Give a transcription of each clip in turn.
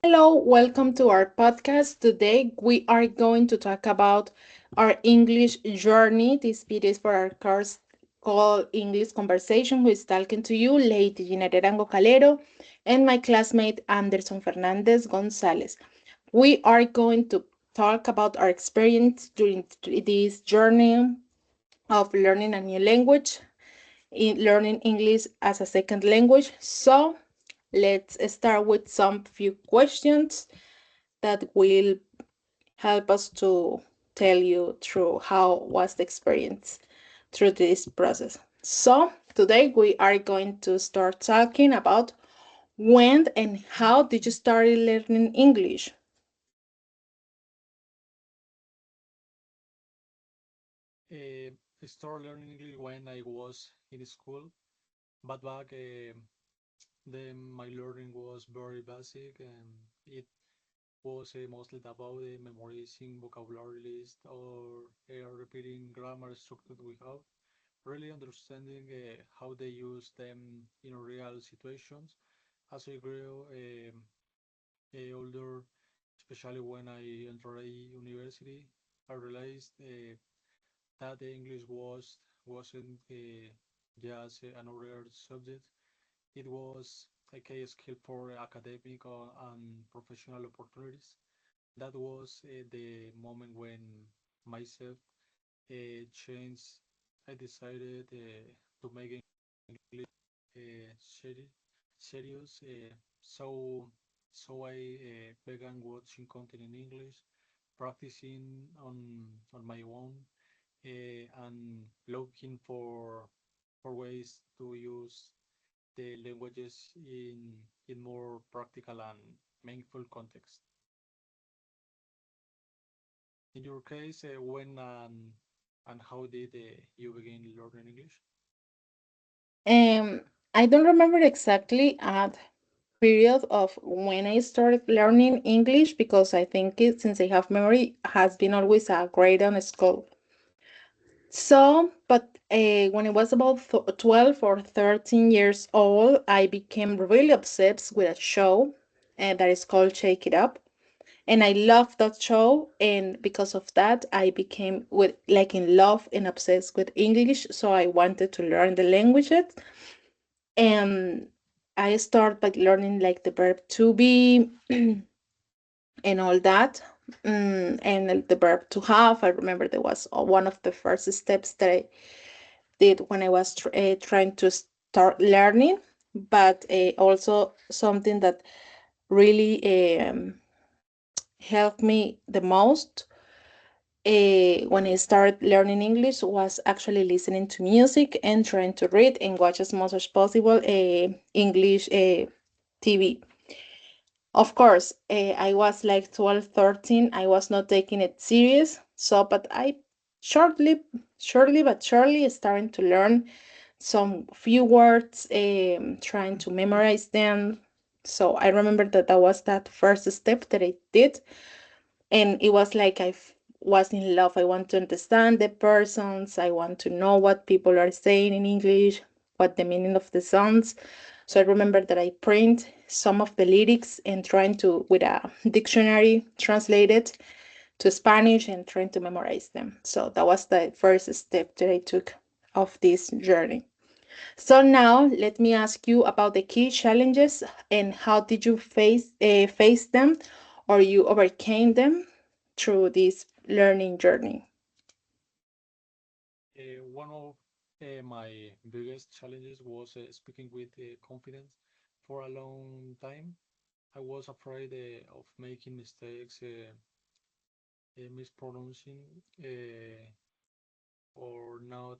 Hello, welcome to our podcast. Today we are going to talk about our English journey. This video is for our course called English Conversation, who is talking to you, Lady Gina Arango Calero, and my classmate Anderson Fernandez Gonzalez. We are going to talk about our experience during this journey of learning a new language, in learning English as a second language. So let's start with some few questions that will help us to tell you through how was the experience through this process. So today we are going to start talking about when and how did you start learning English? I started learning English when I was in school, but back then my learning was very basic and it was mostly about memorizing vocabulary list or repeating grammar structure without really understanding how they use them in real situations. As I grew older, especially when I entered a university, I realized that the English wasn't just another subject. It was like a skill for academic and professional opportunities. That was the moment when myself changed. I decided to make English seri- serious. So I began watching content in English, practicing on my own, and looking for ways to use the languages in more practical and meaningful context. In your case, when and how did you begin learning English? Um, I don't remember exactly at period of when I started learning English because I think it, since I have memory, has been always a grade on school. So, but when I was about 12 or 13 years old, I became really obsessed with a show that is called Shake It Up. And I loved that show. And because of that, I became with like in love and obsessed with English. So I wanted to learn the languages. And I started by learning like the verb to be and all that. And the verb to have. I remember there was one of the first steps that I did when I was trying to start learning, but also something that really helped me the most when I started learning English was actually listening to music and trying to read and watch as much as possible English TV. Of course, I was like 12, 13. I was not taking it serious. So, but I shortly, shortly but surely starting to learn some few words, trying to memorize them. So I remember that that was that first step that I did, and it was like was in love. I want to understand the persons. I want to know what people are saying in English, what the meaning of the songs. So I remember that I print some of the lyrics and trying to with a dictionary translate it to Spanish and trying to memorize them. So that was the first step that I took of this journey. So now let me ask you about the key challenges and how did you face them or you overcame them through this learning journey. One of my biggest challenges was speaking with confidence. For a long time, I was afraid of making mistakes, mispronouncing, or not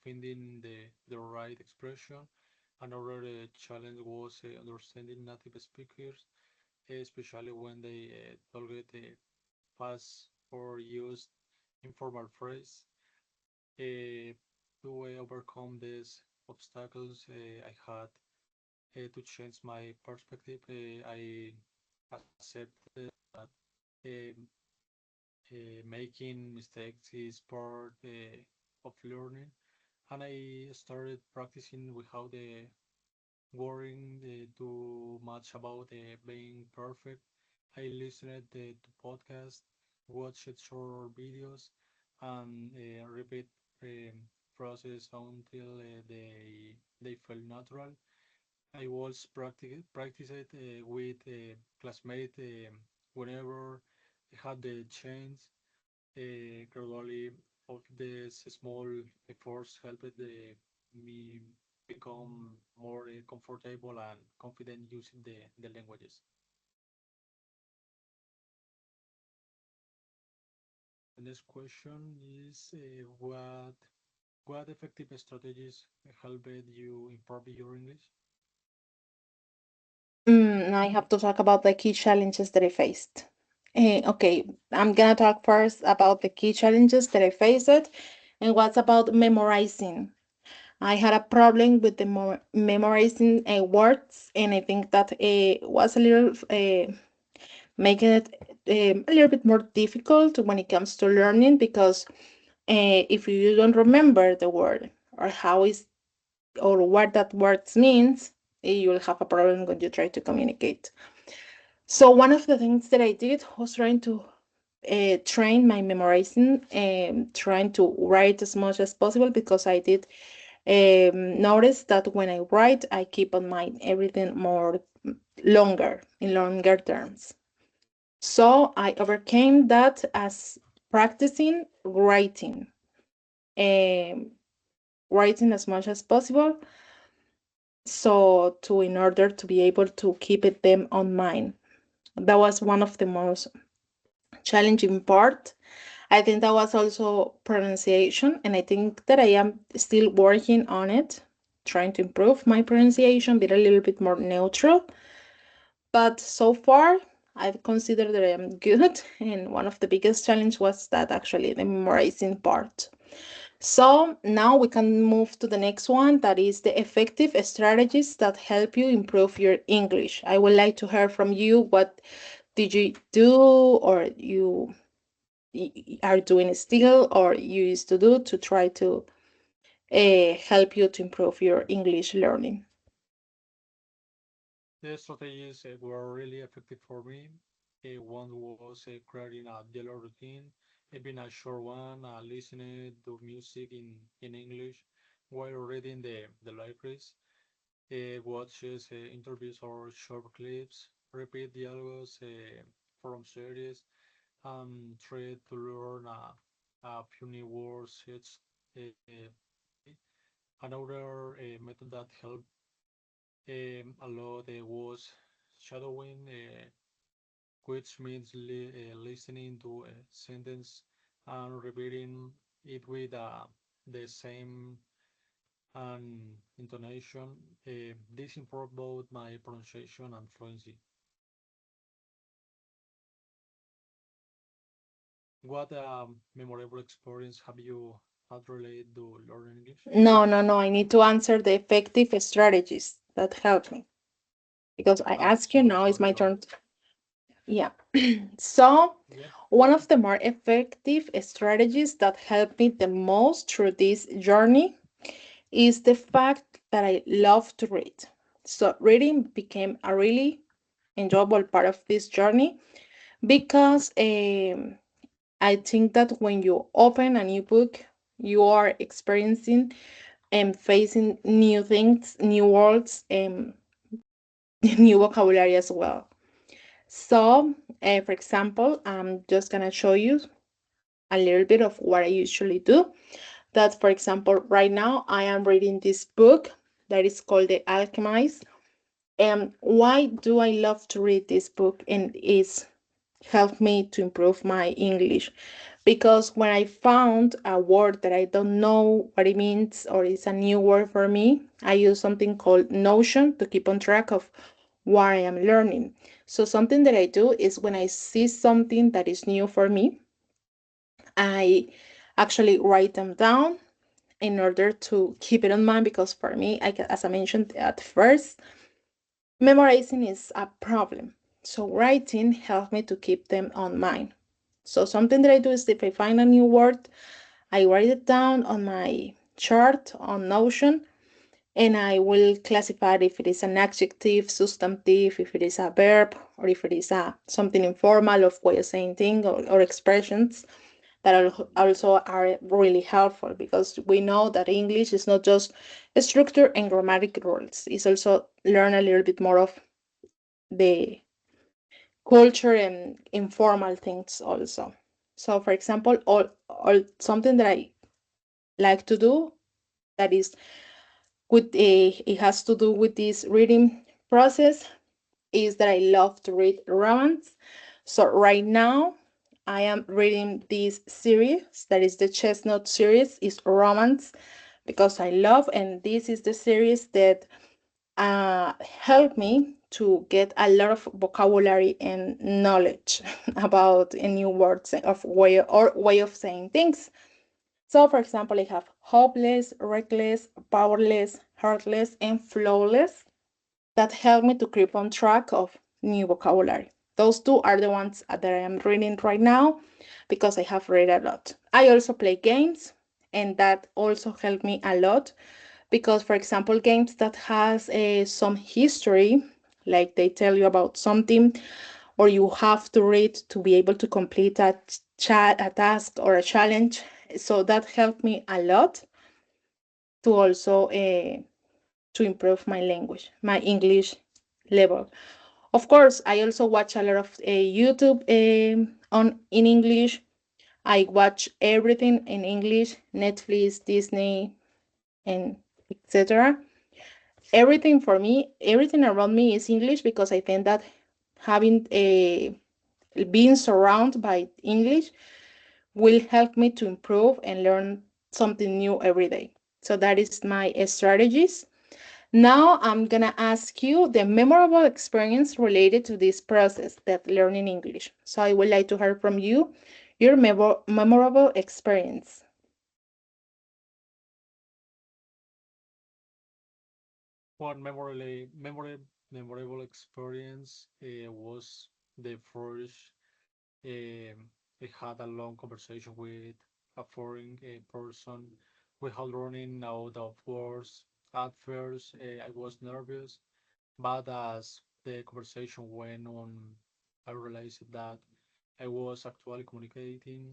finding the right expression. Another challenge was understanding native speakers, especially when they target fast or used informal phrase. To overcome these obstacles, I had to change my perspective. I accepted that uh, making mistakes is part of learning, and I started practicing without worrying too much about being perfect. I listened to podcasts, watched short videos, and repeat um, process until they felt natural. I was practice it with classmates whenever I had the chance. Gradually, of these small efforts helped me become more comfortable and confident using the languages. The next question is what effective strategies helped you improve your English? I have to talk about the key challenges that I faced. Okay, I'm gonna talk first about the key challenges that I faced and what's about memorizing. I had a problem with the memorizing words, and I think that was a little making it a little bit more difficult when it comes to learning because if you don't remember the word or how is or what that word means, you will have a problem when you try to communicate. So one of the things that I did was trying to train my memorizing and trying to write as much as possible because I did notice that when I write, I keep on mind everything more longer in longer terms. So I overcame that as practicing um, writing as much as possible. So to in order to be able to keep it them on mind, that was one of the most challenging part. I think that was also pronunciation, and I think that I am still working on it, trying to improve my pronunciation, be a little bit more neutral. But so far, I've considered that I am good, and one of the biggest challenge was that actually the memorizing part. So now we can move to the next one, that is the effective strategies that help you improve your English. I would like to hear from you. What did you do, or you are doing still, or you used to do to try to help you to improve your English learning? The strategies were really effective for me. One was creating a daily routine, even a short one, listening to music in English while reading the libraries, watches interviews or short clips, repeat dialogues from series, and try to learn a few new words each day. Another method that helped a lot was shadowing, which means listening to a sentence and repeating it with the same intonation. This improved both my pronunciation and fluency. What memorable experience have you had related to learning English? No. I need to answer the effective strategies that help me because I asked you. Now it's Sorry, my go ahead. turn. Yeah. So, Yeah. one of the more effective strategies that helped me the most through this journey is the fact that I love to read. So, reading became a really enjoyable part of this journey because I think that when you open a new book, you are experiencing and facing new things, new words, and new vocabulary as well. So, for example, I'm just gonna show you a little bit of what I usually do. That, for example, right now I am reading this book that is called The Alchemist. And why do I love to read this book? And it's helped me to improve my English because when I found a word that I don't know what it means or it's a new word for me, I use something called Notion to keep on track of what I am learning. So something that I do is when I see something that is new for me, I actually write them down in order to keep it in mind because for me, as I mentioned at first, memorizing is a problem. So writing helps me to keep them on mind. So something that I do is if I find a new word, I write it down on my chart on Notion, and I will classify it if it is an adjective, substantive, if it is a verb, or if it is a something informal of way of saying things or expressions that also are really helpful because we know that English is not just a structure and grammatic rules. It's also learn a little bit more of the culture and informal things also. So, for example, all something that I like to do that is with it has to do with this reading process is that I love to read romance. So right now I am reading this series that is the Chestnut series is romance because I love, and this is the series that helped me to get a lot of vocabulary and knowledge about new words of way of saying things. So, for example, I have hopeless, reckless, powerless, heartless, and flawless that help me to keep on track of new vocabulary. Those two are the ones that I am reading right now because I have read a lot. I also play games, and that also helped me a lot because, for example, games that has some history, like they tell you about something, or you have to read to be able to complete a task or a challenge. So that helped me a lot to also to improve my language, my English level. Of course, I also watch a lot of YouTube on in English. I watch everything in English, Netflix, Disney, and etc. Everything for me, everything around me is English because I think that having a being surrounded by English will help me to improve and learn something new every day. So that is my strategies. Now I'm gonna ask you the memorable experience related to this process that learning English. So I would like to hear from you your memorable experience. One memorable experience was the first. I had a long conversation with a foreign person. We had running out of words. At first, I was nervous, but as the conversation went on, I realized that I was actually communicating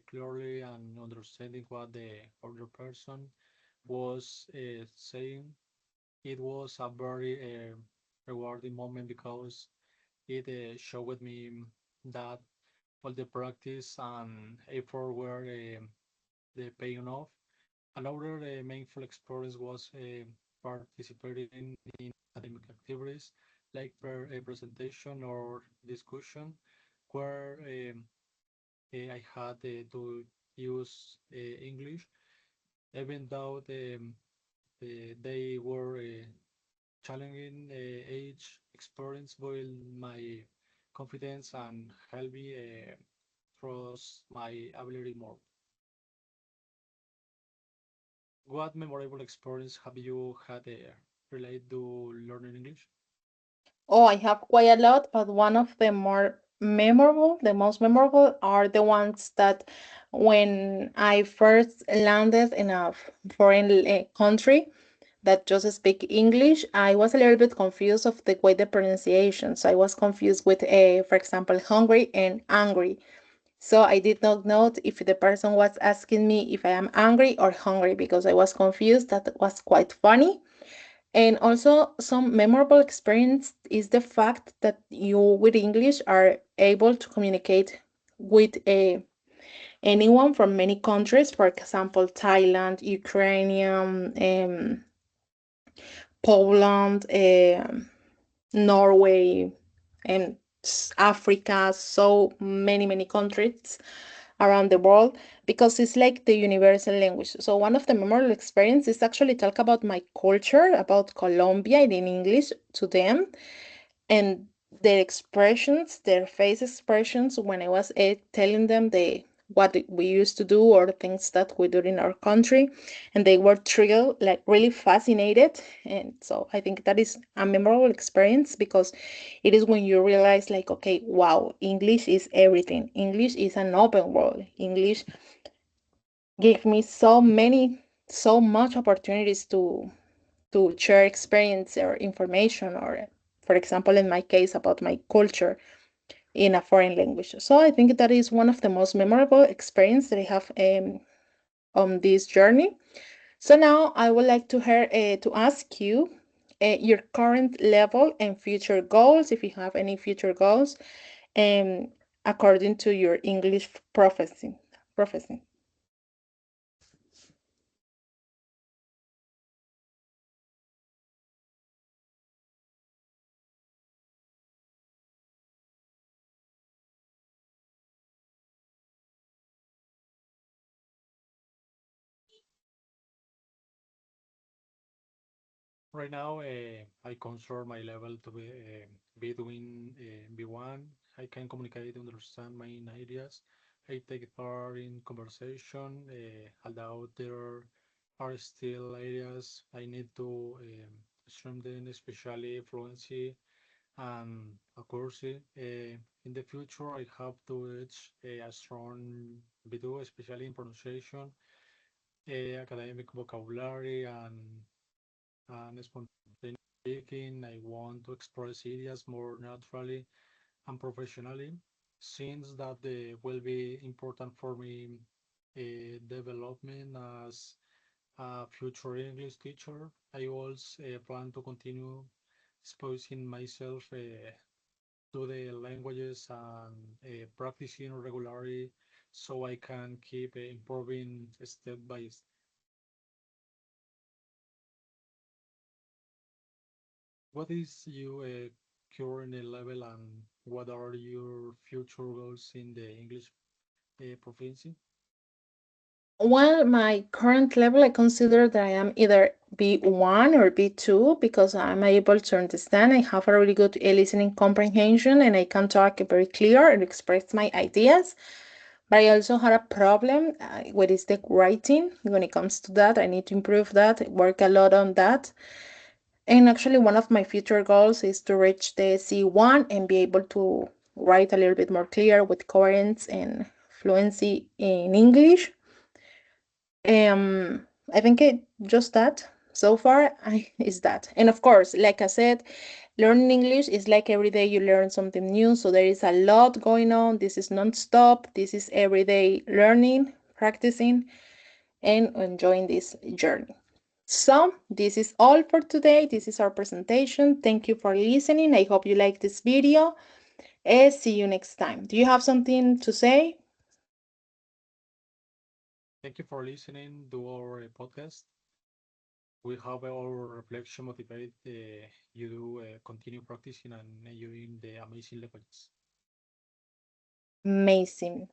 clearly and understanding what the other person was saying. It was a very rewarding moment because it showed me that all the practice and effort were the paying off. Another meaningful experience was participating in academic activities like a presentation or discussion where I had to use English, even though they were challenging age experience build my confidence and help me trust my ability more. What memorable experience have you had related to learning English? Oh, I have quite a lot, but one of the more memorable, the most memorable are the ones that when I first landed in a foreign country that just speak English, I was a little bit confused of the way the pronunciations. I was confused with, for example, hungry and angry. So I did not know if the person was asking me if I am angry or hungry because I was confused. That was quite funny. And also, some memorable experience is the fact that you, with English, are able to communicate with anyone from many countries. For example, Thailand, Ukrainian, Poland, Norway, and Africa. So many countries around the world because it's like the universal language. So one of the memorable experiences is actually talk about my culture, about Colombia in English to them, and their expressions, their face expressions when I was telling them the what we used to do or the things that we do in our country, and they were thrilled, like really fascinated. And so I think that is a memorable experience because it is when you realize, like, okay, wow, English is everything. English is an open world. English gave me so much opportunities to share experience or information, or, for example, in my case, about my culture in a foreign language. So I think that is one of the most memorable experience that I have on this journey. So now I would like to ask you your current level and future goals, if you have any future goals, um, according to your English professing. Professing. Right now, I consider my level to be between B1. I can communicate, understand main ideas. I take part in conversation, although there are still areas I need to strengthen, especially fluency and accuracy. In the future, I have to reach a strong B2, especially in pronunciation, academic vocabulary, and spontaneous speaking. I want to express ideas more naturally and professionally, since that will be important for me development as a future English teacher. I also plan to continue exposing myself to the languages and practicing regularly so I can keep improving step by step. What is your current level and what are your future goals in the English proficiency? Well, my current level, I consider that I am either B1 or B2 because I'm able to understand. I have a really good listening comprehension and I can talk very clear and express my ideas. But I also had a problem with is the writing. When it comes to that, I need to improve that, work a lot on that. And actually, one of my future goals is to reach the C1 and be able to write a little bit more clear with coherence and fluency in English. I think just that so far is that. And of course, like I said, learning English is like every day you learn something new. So there is a lot going on. This is non-stop. This is everyday learning, practicing, and enjoying this journey. So this is all for today. This is our presentation. Thank you for listening. I hope you like this video. And see you next time. Do you have something to say? Thank you for listening to our podcast. We hope our reflection motivate you to continue practicing and enjoying the amazing languages. Amazing.